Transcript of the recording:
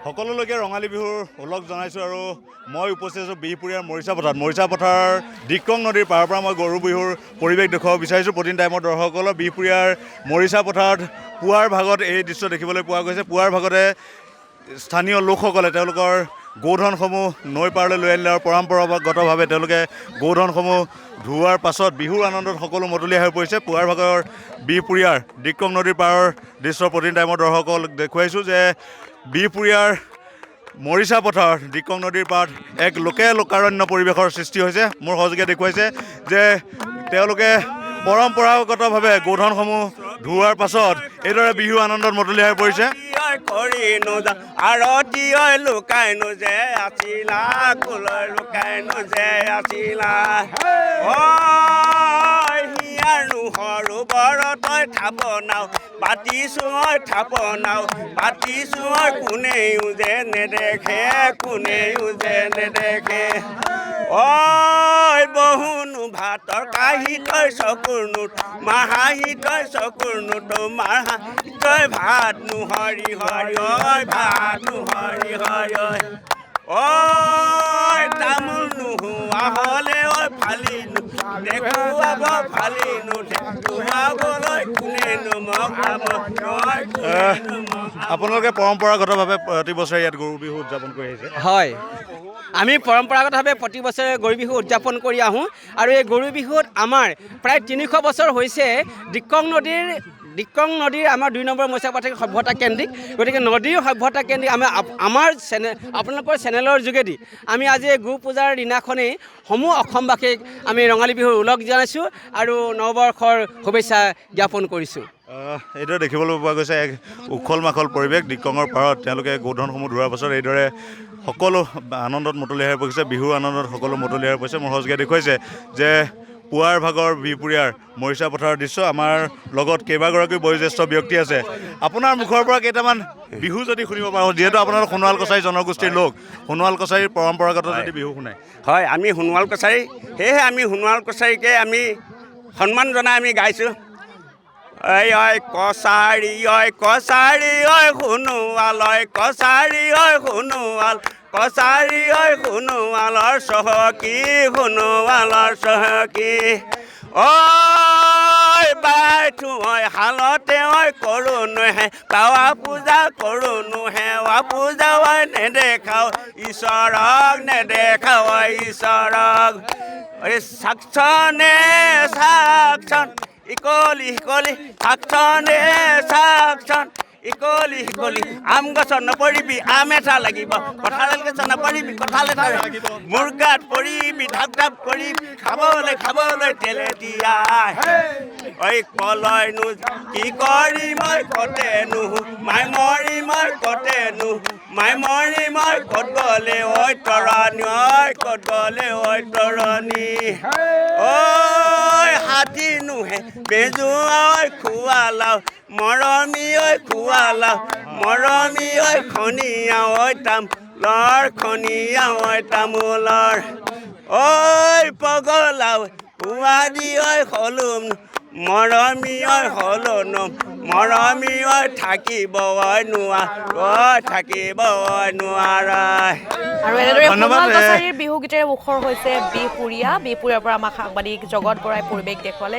সকলোলৈকে ৰঙালী বিহুৰ ওলগ জনাইছোঁ আৰু মই উপস্থিত আছোঁ বিহপুৰীয়াৰ মৰিচা পথাৰ দিক্ৰং নদীৰ পাৰৰ পৰা মই গৰু বিহুৰ পৰিৱেশ দেখুৱাব বিচাৰিছোঁ। প্ৰতিদিন টাইমত দৰ্শকসকলক বিহপুৰীয়াৰ মৰিচা পথাৰত পুৱাৰ ভাগত এই দৃশ্য দেখিবলৈ পোৱা গৈছে। পুৱাৰ ভাগতে স্থানীয় লোকসকলে তেওঁলোকৰ গৌধনসমূহ নৈ পাৰলৈ লৈ আনিলে আৰু পৰম্পৰাগতভাৱে তেওঁলোকে গৌধনসমূহ ধোৱাৰ পাছত বিহুৰ আনন্দত সকলো মতলীয়া হৈ পৰিছে। পুৱাৰ ভাগৰ বিহপুৰীয়াৰ দিক্ৰং নদীৰ পাৰৰ দৃশ্য প্ৰতিদিন টাইমত দৰ্শকসকলক দেখুৱাইছোঁ যে বিহপুৰীয়াৰ মৰিচা পথাৰ দিক্ৰং নদীৰ পাৰত এক লোকাৰণ্য পৰিৱেশৰ সৃষ্টি হৈছে। মোৰ সহযোগীয়ে দেখুৱাইছে যে তেওঁলোকে পৰম্পৰাগতভাৱে গৌধনসমূহ ধোৱাৰ পাছত এইদৰে বিহু আনন্দত মতলীয়া হৈ পৰিছে। কোনেও যে নেদেখে ঐ বহুনো ভাতৰ কাহি তই চকুৰ নোট মাহাহি তই চকুৰ নোট মাহা তই ভাত নোহৰি হৰি ঐ ভাত নোহৰি হৰি ঐ তামোল নোহোৱা হ'লে ঐ ফালি দেখুৱাব ফালি নুঠুৱাবলৈ কোনেনো মোক আপোনালোকে পৰম্পৰাগতভাৱে প্ৰতি বছৰে ইয়াত গৰু বিহু উদযাপন কৰি আহিছে? হয়, আমি পৰম্পৰাগতভাৱে প্ৰতি বছৰে গৰু বিহু উদযাপন কৰি আহোঁ আৰু এই গৰু বিহুত আমাৰ প্ৰায় 300 বছৰ হৈছে দিক্ৰং নদীৰ আমাৰ 2 নম্বৰ মৰিচা পথাৰ সভ্যতা কেন্দ্ৰিক। গতিকে নদীৰ সভ্যতা কেন্দ্ৰিক আমাৰ আপোনালোকৰ চেনেলৰ যোগেদি আমি আজি গো পূজাৰ দিনাখনেই সমূহ অসমবাসীক আমি ৰঙালী বিহুৰ ওলগ জনাইছোঁ আৰু নৱবৰ্ষৰ শুভেচ্ছা জ্ঞাপন কৰিছোঁ। এইদৰে দেখিবলৈ পোৱা গৈছে এক উখল মাখল পৰিৱেশ দিক্ৰঙৰ পাৰত তেওঁলোকে গৌধনসমূহ ধোৱাৰ পাছত এইদৰে সকলো আনন্দত মতলীয়া হৈ পৰিছে। বিহুৰ আনন্দত সকলো মতলীয়া হৈ পৰিছে। মোৰ সহযোগীয়ে দেখুৱাইছে যে পুৱাৰ ভাগৰ বিহপুৰীয়াৰ মৰিচা পথাৰৰ দৃশ্য। আমাৰ লগত কেইবাগৰাকী বয়োজ্যেষ্ঠ ব্যক্তি আছে। আপোনাৰ মুখৰ পৰা কেইটামান বিহু যদি শুনিব পাৰোঁ, যিহেতু আপোনালোক সোণোৱাল কছাৰী জনগোষ্ঠীৰ লোক, সোণোৱাল কছাৰীৰ পৰম্পৰাগত যদি বিহু শুনায়। হয়, আমি সোণোৱাল কছাৰী, সেয়েহে আমি সোণোৱাল কছাৰীকে আমি সন্মান জনাই আমি গাইছোঁ। ঐ কছাৰী সোণোৱাল কছাৰী সোণোৱাল কছাৰী সোণোৱালৰ চহকী সোণোৱালৰ চহকী ঐ বাইঠো হালতে কৰোঁ নোহে পাৱা পূজা কৰোঁ নোহেৱা পূজা নেদেখাও ঈশ্বৰক চাকচনে চাকচন ইকলি চাকচনে চাকচন ইকলি আম গছত নপৰিবি আম এটা লাগিব, কঁঠাল গছত নপৰিবি কঁঠাল এটা লাগিব, মুৰ্গাত পৰিবি ঢাপ ঢাপ কৰিবি খাবলৈ তেলে দিয়া ঐ কলৈনো কি কৰি মই কতে নুহো মাই মৰি মই কতে নুহো মাই মৰি মই ক'ত গ'লে ঐ তৰণী ঐ হাতী নোহে বেজুৱা খোৱালাও মৰমী খনিয়া তামোলৰ ঐ পগলাও পুৱাদি হলুম মৰমী হলনো মৰমী থাকিব নোৱাৰা। আৰু এনেদৰে সোণোৱাল কছাৰীৰ বিহু গীতেৰে মুখৰ হৈছে বিহপুৰীয়াৰ পৰা আমাক সাংবাদিক জগত বৰাই পৰিৱেশ দেখুৱালে।